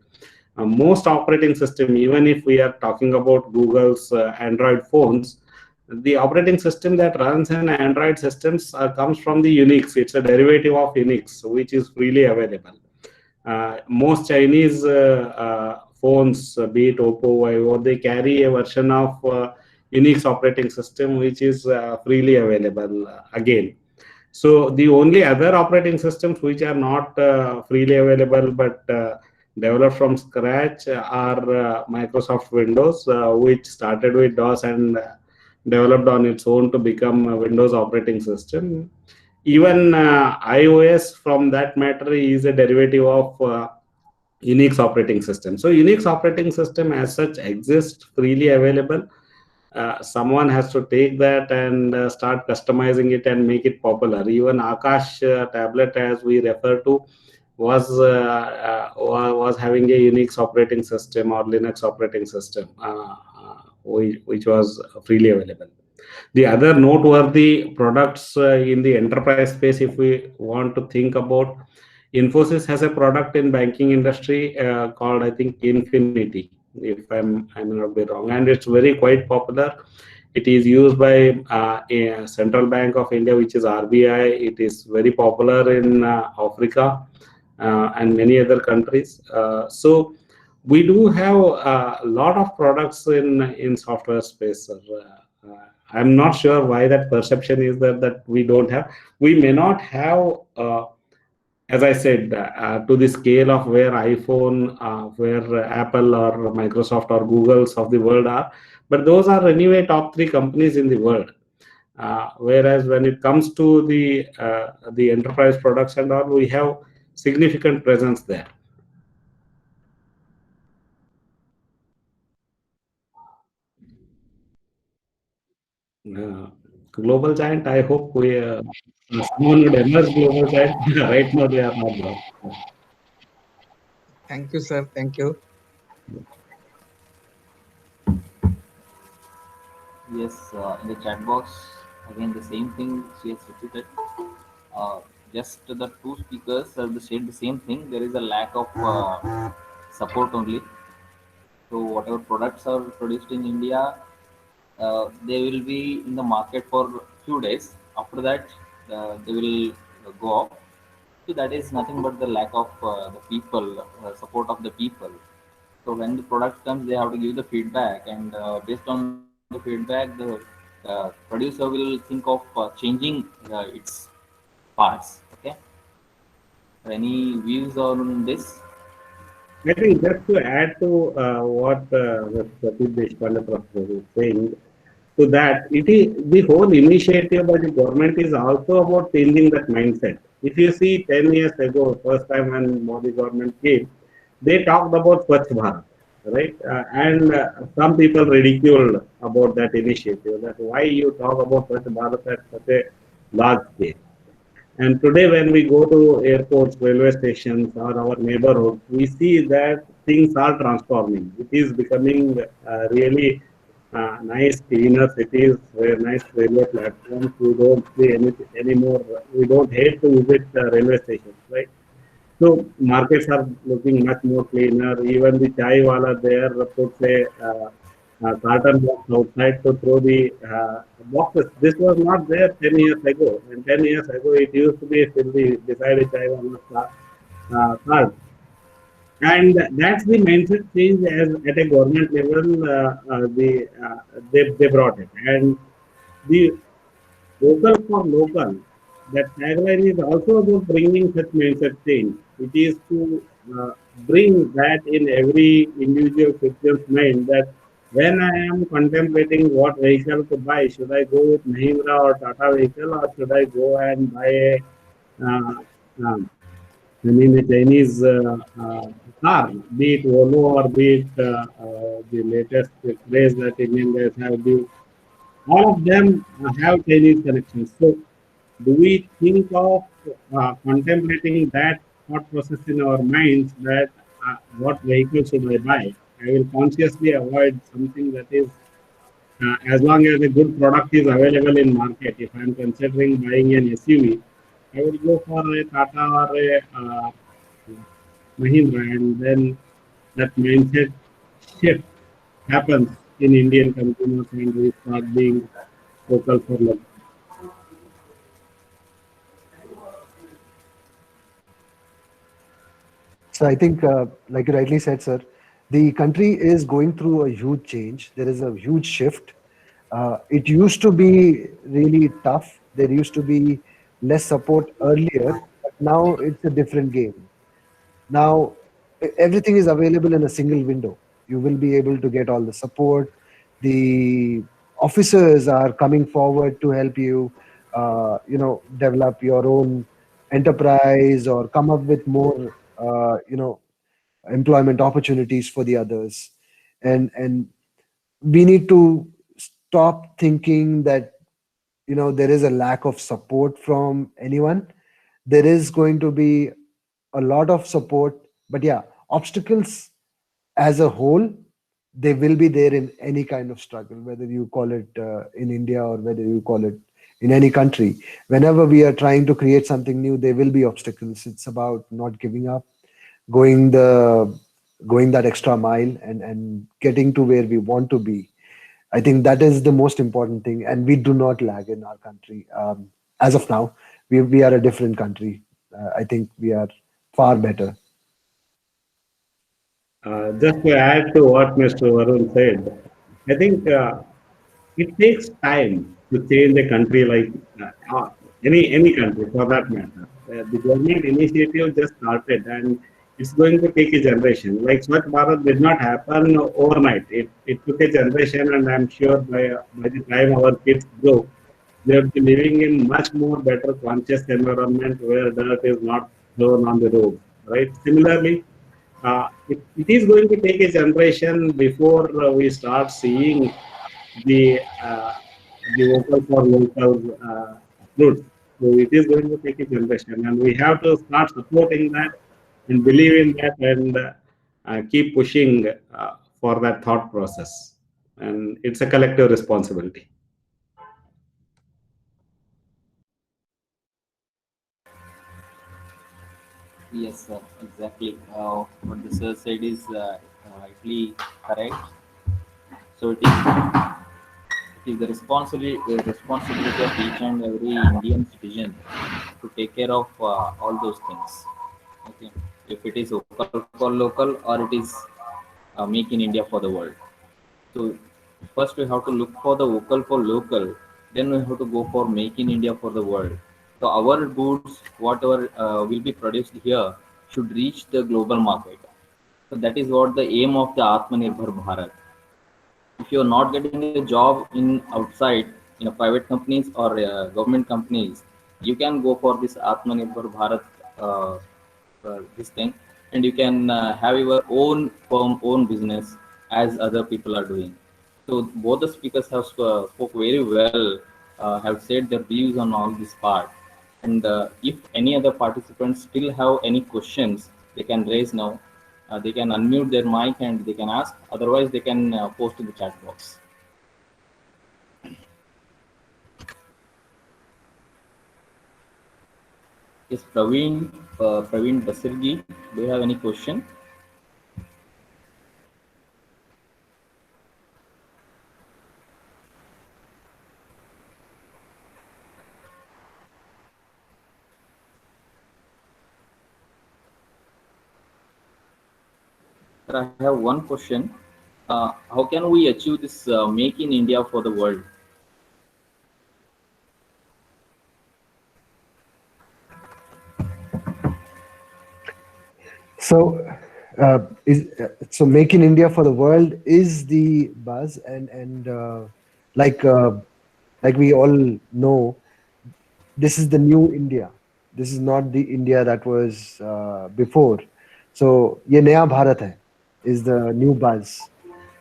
Most operating system, even if we are talking about Google's Android phones, the operating system that runs in Android systems comes from the Unix. It's a derivative of Unix, which is freely available. Most Chinese phones, be it Oppo, Vivo, they carry a version of Unix operating system, which is freely available again. So the only other operating systems which are not freely available but developed from scratch are Microsoft Windows, which started with DOS and developed on its own to become a Windows operating system. Even iOS, from that matter, is a derivative of Unix operating system. So Unix operating system as such exists freely available. Someone has to take that and start customizing it and make it popular. Even Akash tablet, as we refer to, was having a Unix operating system or Linux operating system, which was freely available. The other noteworthy products in the enterprise space, if we want to think about, Infosys has a product in banking industry called, I think, Infinity, if I may not be wrong, and it's very quite popular. It is used by a Central Bank of India, which is RBI. It is very popular in Africa and many other countries. So we do have a lot of products in software space, sir. I'm not sure why that perception is that we don't have. We may not have, as I said, to the scale of where iPhone, where Apple or Microsoft or Google's of the world are, but those are anyway top three companies in the world. Whereas when it comes to the enterprise products and all, we have significant presence there. Global giant, I hope someone would emerge global giant. Right now, they are not there. Thank you, sir. Thank you. Yes, in the chat box, again the same thing she has repeated. Uh, just the two speakers have said the same thing. There is a lack of support only. So whatever products are produced in India, they will be in the market for few days. After that, they will go off. So that is nothing but the lack of the people, support of the people. So when the product comes, they have to give the feedback, and based on the feedback, the producer will think of changing its parts. Okay. Any views on this? I think just to add to what Pradeep Deshpande Professor is saying, to that, it is the whole initiative by the government is also about changing that mindset. If you see 10 years ago, first time when Modi government came, they talked about Swachh Bharat, right? And some people ridiculed about that initiative, that why you talk about Swachh Bharat at such a large scale. And today, when we go to airports, railway stations, or our neighborhood, we see that things are transforming. It is becoming really nice, cleaner cities, nice railway platforms. We don't see any anymore. We don't hate to visit railway stations, right? So markets are looking much more cleaner. Even the chai wala there puts a carton box outside to throw the boxes. This was not there 10 years ago. And 10 years ago, it used to be simply beside a chai wala's cart. And that's the mindset change as at a government level. They brought it. And the vocal for local, that tagline is also about bringing such mindset change. It is to bring that in every individual citizen's mind, that when I am contemplating what vehicle to buy, should I go with Mahindra or Tata vehicle, or should I go and buy a uh, um, a Chinese car, be it Volvo or be it the latest craze that Indian guys have, all of them have Chinese connections. So, do we think of contemplating that thought process in our minds, that what vehicle should I buy? I will consciously avoid something that is, as long as a good product is available in market. If I am considering buying an SUV, I will go for a Tata or a Mahindra, and then that mindset shift happens in Indian consumers, and we start being vocal for local. So I think, like you rightly said, sir, the country is going through a huge change. There is a huge shift. It used to be really tough. There used to be less support earlier, but now it's a different game. Now everything is available in a single window. You will be able to get all the support. The officers are coming forward to help you, develop your own enterprise or come up with more, employment opportunities for the others. And we need to stop thinking that there is a lack of support from anyone. There is going to be a lot of support, but yeah, obstacles as a whole, they will be there in any kind of struggle, whether you call it in India or whether you call it in any country. Whenever we are trying to create something new, there will be obstacles. It's about not giving up, going the going that extra mile, and getting to where we want to be. I think that is the most important thing, and we do not lag in our country. As of now, we are a different country. I think we are far better. Just to add to what Mr. Varun said, I think it takes time to change a country like any country for that matter. The government initiative just started, and it's going to take a generation. Like Swachh Bharat did not happen overnight. It took a generation, and I'm sure by the time our kids grow, they'll be living in much more better conscious environment where dirt is not thrown on the road. Right. Similarly, it is going to take a generation before we start seeing the vocal for local roots. So it is going to take a generation, and we have to start supporting that and believe in that, and keep pushing for that thought process. And it's a collective responsibility. Yes, sir, exactly. What the sir said is rightly correct. So it is the responsibility of each and every Indian citizen to take care of all those things. Okay, if it is local for local or it is make in India for the world. So first we have to look for the vocal for local, then we have to go for make in India for the world. So our goods, whatever will be produced here, should reach the global market. So that is what the aim of the Atmanirbhar Bharat. If you are not getting a job in outside in a private companies or government companies, you can go for this Atmanirbhar Bharat this thing, and you can have your own firm, own business as other people are doing. So both the speakers have spoke very well, have said their views on all this part. And if any other participants still have any questions, they can raise now. They can unmute their mic and they can ask. Otherwise, they can post in the chat box. Yes, Praveen Basirgi, do you have any question? Sir, I have one question. How can we achieve this make in India for the world? So, so Make in India for the World is the buzz, and like like we all know, this is the new India. This is not the India that was before. So, ye Naya Bharat hai is the new buzz,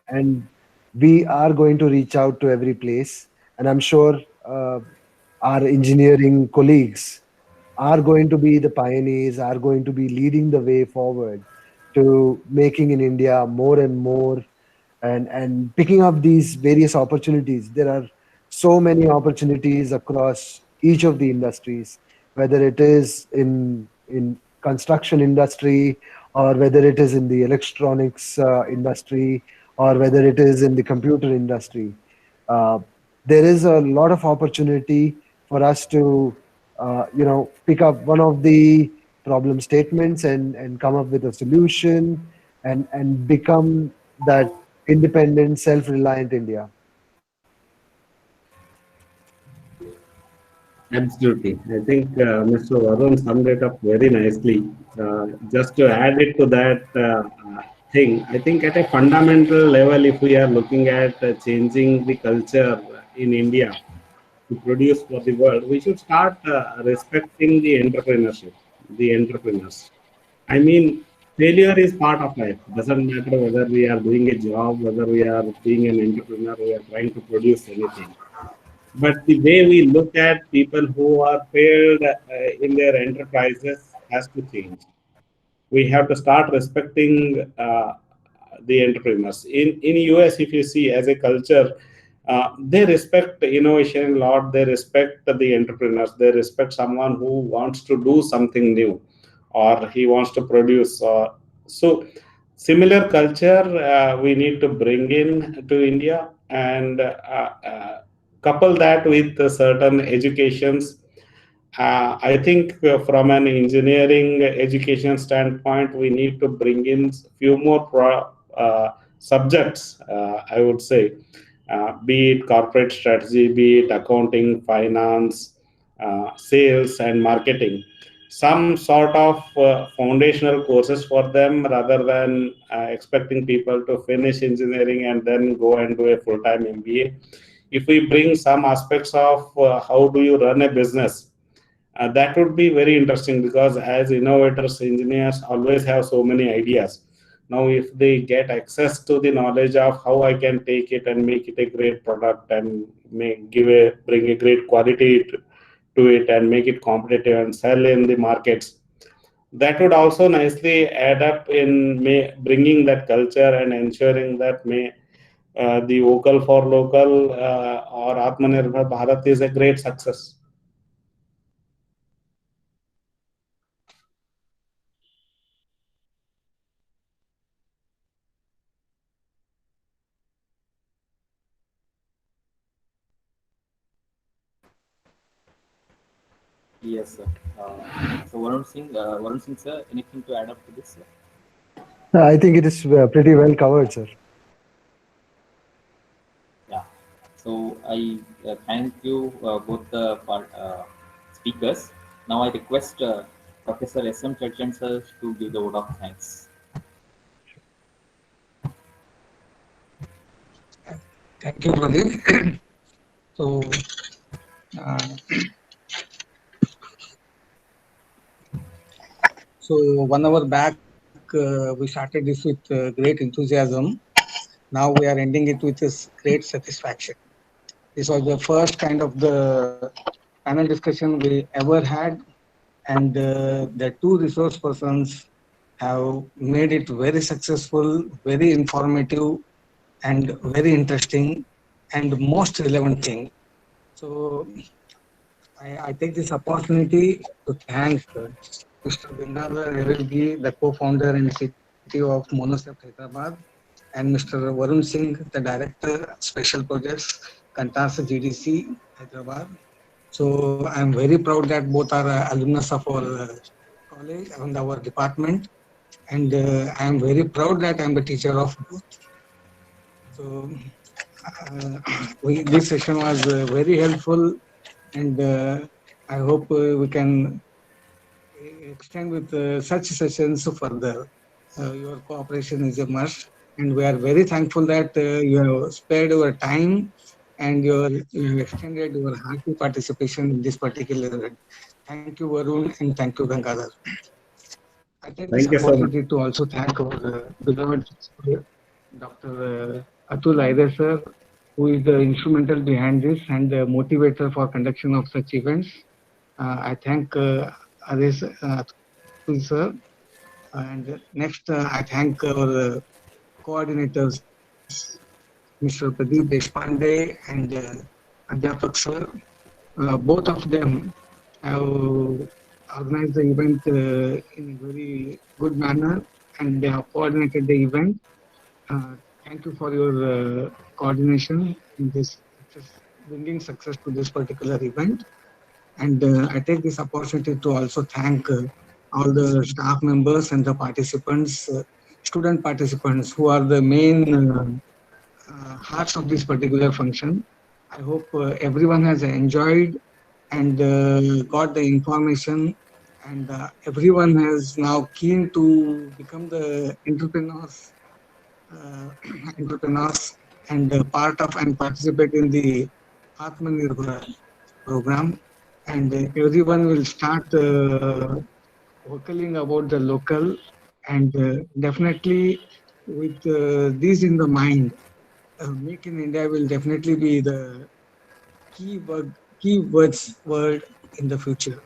and we are going to reach out to every place, and I'm sure our engineering colleagues are going to be the pioneers, are going to be leading the way forward to making in India more and more, and picking up these various opportunities. There are so many opportunities across each of the industries, whether it is in construction industry, or whether it is in the electronics industry, or whether it is in the computer industry. Uh, there is a lot of opportunity for us to pick up one of the problem statements and come up with a solution, and become that independent, self-reliant India. Absolutely. I think Mr. Varun summed it up very nicely. Just to add it to that thing, I think at a fundamental level, if we are looking at changing the culture in India to produce for the world, we should start respecting the entrepreneurship, the entrepreneurs. I mean, failure is part of life. Doesn't matter whether we are doing a job, whether we are being an entrepreneur, we are trying to produce anything. But the way we look at people who are failed in their enterprises has to change. We have to start respecting the entrepreneurs. In US, if you see as a culture, they respect innovation a lot. They respect the entrepreneurs. They respect someone who wants to do something new, or he wants to produce. So similar culture we need to bring in to India, and couple that with certain educations. I think from an engineering education standpoint, we need to bring in few more subjects, I would say, be it corporate strategy, be it accounting, finance, sales, and marketing. Some sort of foundational courses for them rather than expecting people to finish engineering and then go and do a full-time MBA. If we bring some aspects of how do you run a business, that would be very interesting, because as innovators, engineers always have so many ideas. Now, if they get access to the knowledge of how I can take it and make it a great product and bring a great quality to it and make it competitive and sell in the markets, that would also nicely add up in bringing that culture and ensuring that the vocal for local or Atmanirbhar Bharat is a great success. Yes, sir. So Varun Singh, sir, anything to add up to this, sir? I think it is pretty well covered, sir. Yeah. So I thank you both the speakers. Now I request Professor S.M. Churchan sir to give the vote of thanks. Thank you, Pradeep. So, uh, so 1 hour back, we started this with great enthusiasm. Now we are ending it with this great satisfaction. This was the first kind of the panel discussion we ever had, and the two resource persons have made it very successful, very informative, and very interesting, and most relevant thing. So I take this opportunity to thank Mr. Gangadhar Evelgi, the co-founder and CTO of Monocept Hyderabad, and Mr. Varun Singh, the Director, Special Projects, Kantasa GDC, Hyderabad. So I'm very proud that both are alumnus of our college and our department, and I'm very proud that I'm the teacher of both. So this session was very helpful, and I hope we can extend with such sessions further. Your cooperation is a must, and we are very thankful that you have spared your time and you extended your hearty participation in this particular event. Thank you, Varun, and thank you, Gangadhar. I take this Thank you so much. opportunity to also thank our beloved Dr. Atul Aire sir, who is the instrumental behind this and the motivator for conduction of such events. I thank Atul sir. And next, I thank our coordinators, Mr. Pradeep Deshpande and Adhyapak sir. Both of them have organized the event in a very good manner, and they have coordinated the event. Thank you for your coordination in this bringing success to this particular event. And I take this opportunity to also thank all the staff members and the participants, student participants who are the main hearts of this particular function. I hope everyone has enjoyed and got the information, and everyone is now keen to become the entrepreneurs, entrepreneurs and part of and participate in the Atmanirbhar program. And everyone will start vocaling about the local, and definitely with these in the mind, Make in India will definitely be the keywords word in the future.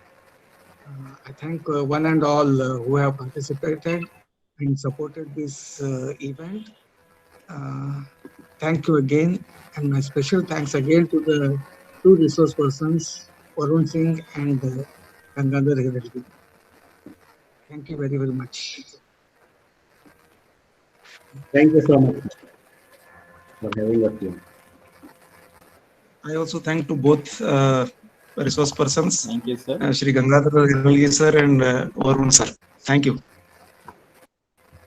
I thank one and all who have participated and supported this event. Thank you again, and my special thanks again to the two resource persons, Varun Singh and Gangadhar Hireddy. Thank you very, very much. Thank you so much for having us here. I also thank to both resource persons, Thank you, sir. Shri Gangadhar Hireddy sir and Varun sir. Thank you.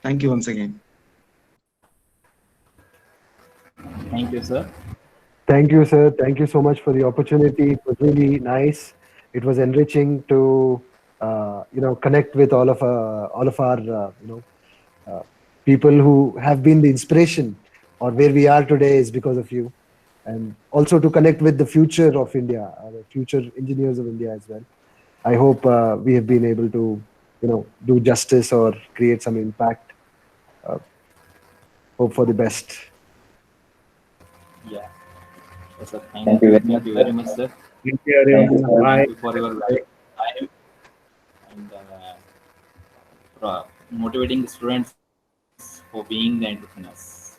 Thank you once again. Thank you, sir. Thank you, sir. Thank you so much for the opportunity. It was really nice. It was enriching to connect with all of our people who have been the inspiration, or where we are today is because of you, and also to connect with the future of India, the future engineers of India as well. I hope we have been able to do justice or create some impact. Hope for the best. Yeah. Yes, sir. Thank you very much, sir. Thank you, everyone. Bye. Thank you for your time and motivating the students for being the entrepreneurs.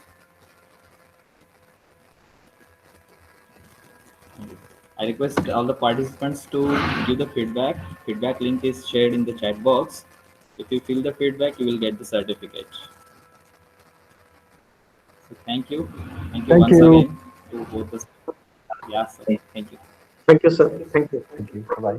I request all the participants to give the feedback. Feedback link is shared in the chat box. If you fill the feedback, you will get the certificate. So thank you. Thank you Thank once you. again to both the. Yeah, sir. Thank you. Thank you, sir. Thank you. Thank you. Bye-bye.